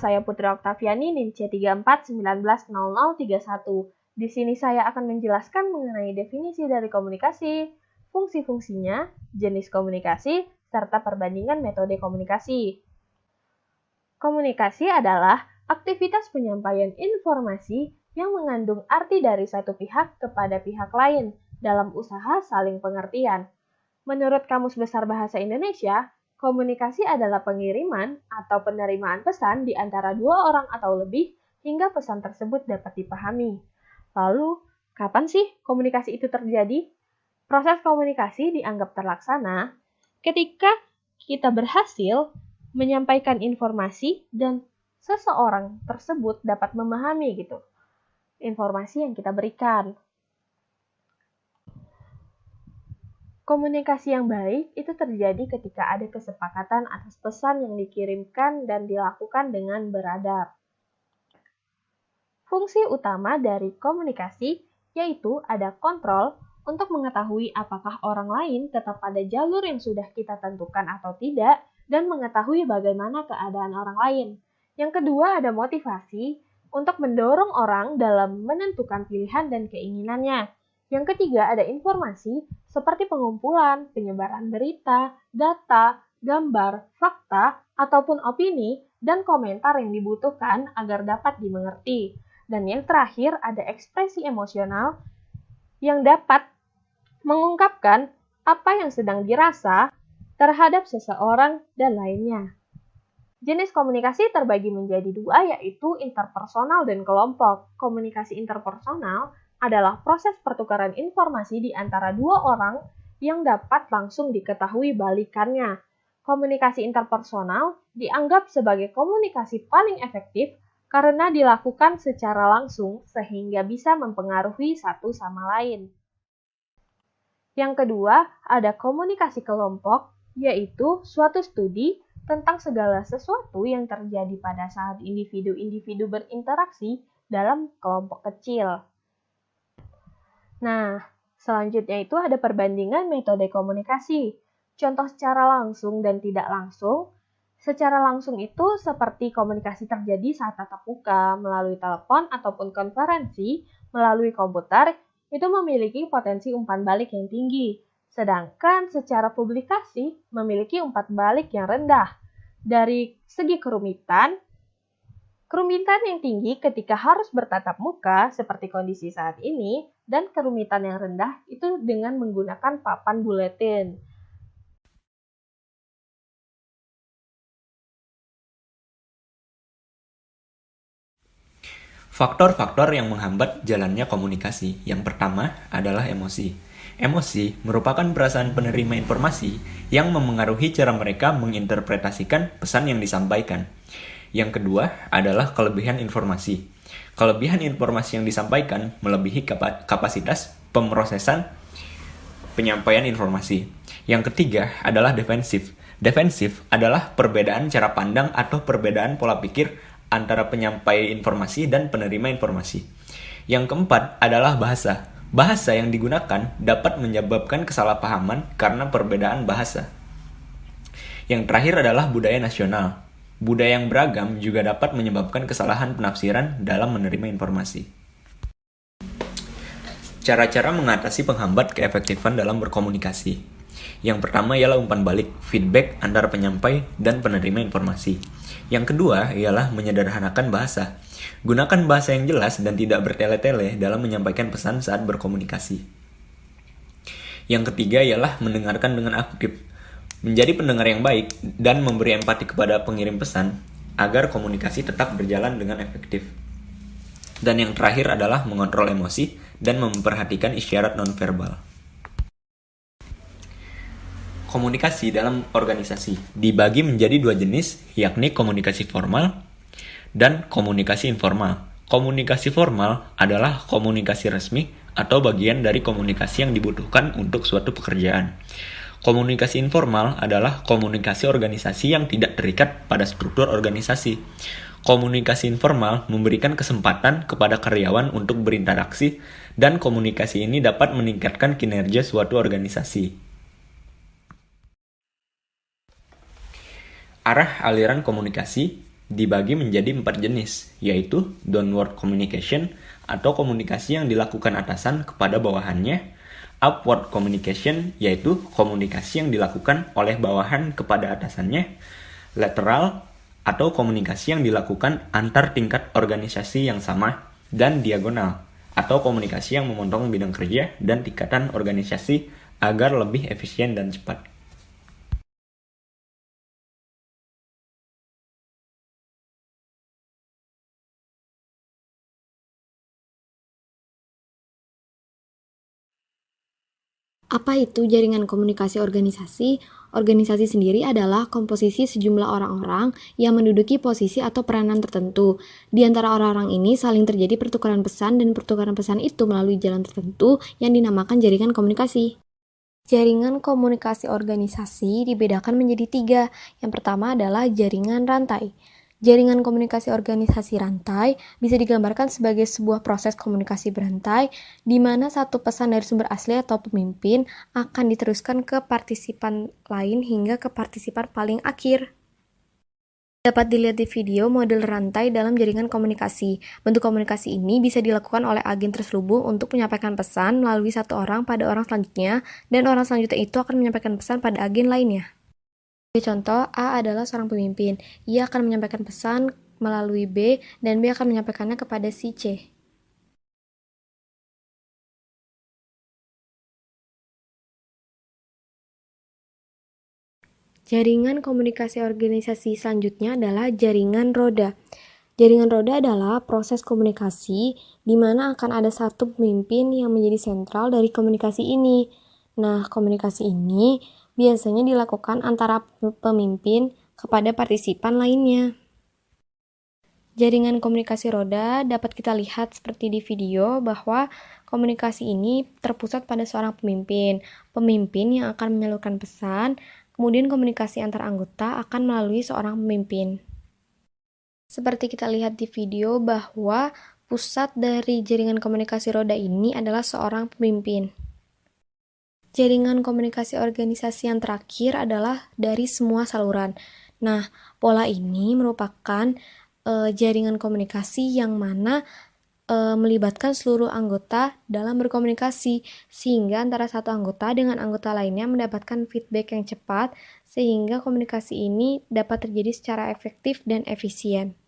saya Putri Oktaviani, NIM C34190031. Di sini saya akan menjelaskan mengenai definisi dari komunikasi, fungsi-fungsinya, jenis komunikasi, serta perbandingan metode komunikasi. Komunikasi adalah aktivitas penyampaian informasi yang mengandung arti dari satu pihak kepada pihak lain dalam usaha saling pengertian. Menurut Kamus Besar Bahasa Indonesia, komunikasi adalah pengiriman atau penerimaan pesan di antara dua orang atau lebih hingga pesan tersebut dapat dipahami. Lalu, kapan sih komunikasi itu terjadi? Proses komunikasi dianggap terlaksana ketika kita berhasil menyampaikan informasi dan seseorang tersebut dapat memahami informasi yang kita berikan. Komunikasi yang baik itu terjadi ketika ada kesepakatan atas pesan yang dikirimkan dan dilakukan dengan beradab. Fungsi utama dari komunikasi yaitu ada kontrol untuk mengetahui apakah orang lain tetap pada jalur yang sudah kita tentukan atau tidak dan mengetahui bagaimana keadaan orang lain. Yang kedua ada motivasi untuk mendorong orang dalam menentukan pilihan dan keinginannya. Yang ketiga ada informasi seperti pengumpulan, penyebaran berita, data, gambar, fakta, ataupun opini dan komentar yang dibutuhkan agar dapat dimengerti. Dan yang terakhir ada ekspresi emosional yang dapat mengungkapkan apa yang sedang dirasa terhadap seseorang dan lainnya. Jenis komunikasi terbagi menjadi dua, yaitu interpersonal dan kelompok. Komunikasi interpersonal adalah proses pertukaran informasi di antara dua orang yang dapat langsung diketahui balikannya. Komunikasi interpersonal dianggap sebagai komunikasi paling efektif karena dilakukan secara langsung sehingga bisa mempengaruhi satu sama lain. Yang kedua, ada komunikasi kelompok, yaitu suatu studi tentang segala sesuatu yang terjadi pada saat individu-individu berinteraksi dalam kelompok kecil. Nah, selanjutnya itu ada perbandingan metode komunikasi. Contoh secara langsung dan tidak langsung. Secara langsung itu seperti komunikasi terjadi saat tatap muka, melalui telepon ataupun konferensi, melalui komputer, itu memiliki potensi umpan balik yang tinggi. Sedangkan secara publikasi memiliki umpan balik yang rendah. Dari segi kerumitan yang tinggi ketika harus bertatap muka seperti kondisi saat ini, dan kerumitan yang rendah itu dengan menggunakan papan buletin. Faktor-faktor yang menghambat jalannya komunikasi. Yang pertama adalah emosi. Emosi merupakan perasaan penerima informasi yang memengaruhi cara mereka menginterpretasikan pesan yang disampaikan. Yang kedua adalah kelebihan informasi. Kelebihan informasi yang disampaikan melebihi kapasitas pemrosesan penyampaian informasi. Yang ketiga adalah defensif. Defensif adalah perbedaan cara pandang atau perbedaan pola pikir antara penyampai informasi dan penerima informasi. Yang keempat adalah bahasa. Bahasa yang digunakan dapat menyebabkan kesalahpahaman karena perbedaan bahasa. Yang terakhir adalah budaya nasional. Budaya yang beragam juga dapat menyebabkan kesalahan penafsiran dalam menerima informasi. Cara-cara mengatasi penghambat keefektifan dalam berkomunikasi. Yang pertama ialah umpan balik, feedback antara penyampai dan penerima informasi. Yang kedua ialah menyederhanakan bahasa. Gunakan bahasa yang jelas dan tidak bertele-tele dalam menyampaikan pesan saat berkomunikasi. Yang ketiga ialah mendengarkan dengan aktif. Menjadi pendengar yang baik dan memberi empati kepada pengirim pesan agar komunikasi tetap berjalan dengan efektif. Dan yang terakhir adalah mengontrol emosi dan memperhatikan isyarat nonverbal. Komunikasi dalam organisasi dibagi menjadi dua jenis, yakni komunikasi formal dan komunikasi informal. Komunikasi formal adalah komunikasi resmi atau bagian dari komunikasi yang dibutuhkan untuk suatu pekerjaan. Komunikasi informal adalah komunikasi organisasi yang tidak terikat pada struktur organisasi. Komunikasi informal memberikan kesempatan kepada karyawan untuk berinteraksi, dan komunikasi ini dapat meningkatkan kinerja suatu organisasi. Arah aliran komunikasi dibagi menjadi 4 jenis, yaitu downward communication atau komunikasi yang dilakukan atasan kepada bawahannya, upward communication yaitu komunikasi yang dilakukan oleh bawahan kepada atasannya, lateral atau komunikasi yang dilakukan antar tingkat organisasi yang sama, dan diagonal atau komunikasi yang memotong bidang kerja dan tingkatan organisasi agar lebih efisien dan cepat. Apa itu jaringan komunikasi organisasi? Organisasi sendiri adalah komposisi sejumlah orang-orang yang menduduki posisi atau peranan tertentu. Di antara orang-orang ini saling terjadi pertukaran pesan, dan pertukaran pesan itu melalui jalan tertentu yang dinamakan jaringan komunikasi. Jaringan komunikasi organisasi dibedakan menjadi 3. Yang pertama adalah jaringan rantai. Jaringan komunikasi organisasi rantai bisa digambarkan sebagai sebuah proses komunikasi berantai di mana satu pesan dari sumber asli atau pemimpin akan diteruskan ke partisipan lain hingga ke partisipan paling akhir. Dapat dilihat di video model rantai dalam jaringan komunikasi. Bentuk komunikasi ini bisa dilakukan oleh agen terselubung untuk menyampaikan pesan melalui satu orang pada orang selanjutnya, dan orang selanjutnya itu akan menyampaikan pesan pada agen lainnya. Contoh, A adalah seorang pemimpin. Ia akan menyampaikan pesan melalui B, dan B akan menyampaikannya kepada si C. Jaringan komunikasi organisasi selanjutnya adalah jaringan roda. Jaringan roda adalah proses komunikasi di mana akan ada satu pemimpin yang menjadi sentral dari komunikasi ini. Nah, komunikasi ini biasanya dilakukan antara pemimpin kepada partisipan lainnya. Jaringan komunikasi roda dapat kita lihat seperti di video bahwa komunikasi ini terpusat pada seorang pemimpin. Pemimpin yang akan menyalurkan pesan, kemudian komunikasi antar anggota akan melalui seorang pemimpin. Seperti kita lihat di video bahwa pusat dari jaringan komunikasi roda ini adalah seorang pemimpin. Jaringan komunikasi organisasi yang terakhir adalah dari semua saluran. Nah, pola ini merupakan jaringan komunikasi yang mana melibatkan seluruh anggota dalam berkomunikasi, sehingga antara satu anggota dengan anggota lainnya mendapatkan feedback yang cepat, sehingga komunikasi ini dapat terjadi secara efektif dan efisien.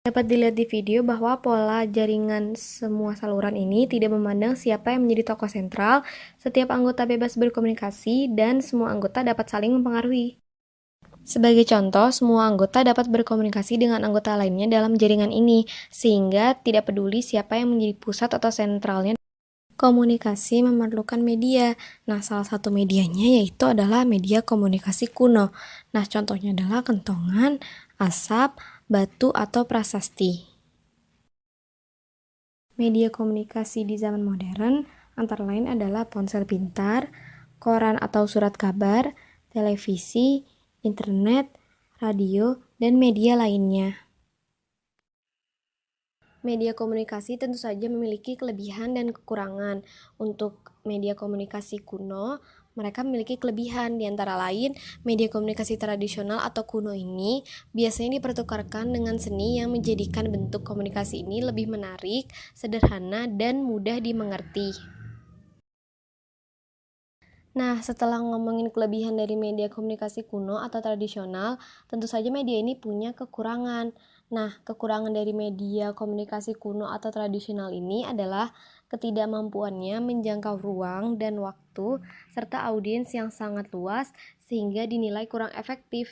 Dapat dilihat di video bahwa pola jaringan semua saluran ini tidak memandang siapa yang menjadi tokoh sentral, setiap anggota bebas berkomunikasi, dan semua anggota dapat saling mempengaruhi. Sebagai contoh, semua anggota dapat berkomunikasi dengan anggota lainnya dalam jaringan ini, sehingga tidak peduli siapa yang menjadi pusat atau sentralnya. Komunikasi memerlukan media. Nah, salah satu medianya yaitu adalah media komunikasi kuno. Nah, contohnya adalah kentongan, asap, batu, atau prasasti. Media komunikasi di zaman modern antara lain adalah ponsel pintar, koran atau surat kabar, televisi, internet, radio, dan media lainnya. Media komunikasi tentu saja memiliki kelebihan dan kekurangan. Untuk media komunikasi kuno, mereka memiliki kelebihan, di antara lain media komunikasi tradisional atau kuno ini biasanya dipertukarkan dengan seni yang menjadikan bentuk komunikasi ini lebih menarik, sederhana, dan mudah dimengerti. Nah, setelah ngomongin kelebihan dari media komunikasi kuno atau tradisional, tentu saja media ini punya kekurangan. Nah, kekurangan dari media komunikasi kuno atau tradisional ini adalah ketidakmampuannya menjangkau ruang dan waktu, serta audiens yang sangat luas, sehingga dinilai kurang efektif.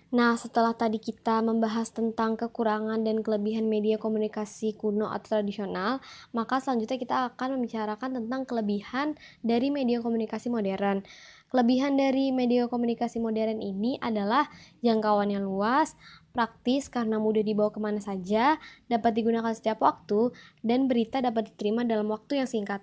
Nah, setelah tadi kita membahas tentang kekurangan dan kelebihan media komunikasi kuno atau tradisional, maka selanjutnya kita akan membicarakan tentang kelebihan dari media komunikasi modern. Kelebihan dari media komunikasi modern ini adalah jangkauan yang luas, praktis karena mudah dibawa kemana saja, dapat digunakan setiap waktu, dan berita dapat diterima dalam waktu yang singkat.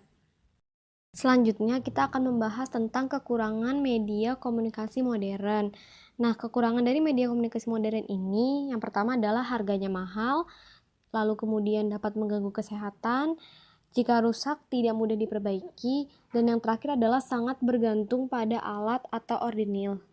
Selanjutnya kita akan membahas tentang kekurangan media komunikasi modern. Nah, kekurangan dari media komunikasi modern ini yang pertama adalah harganya mahal, lalu kemudian dapat mengganggu kesehatan, jika rusak tidak mudah diperbaiki, dan yang terakhir adalah sangat bergantung pada alat atau ordinil.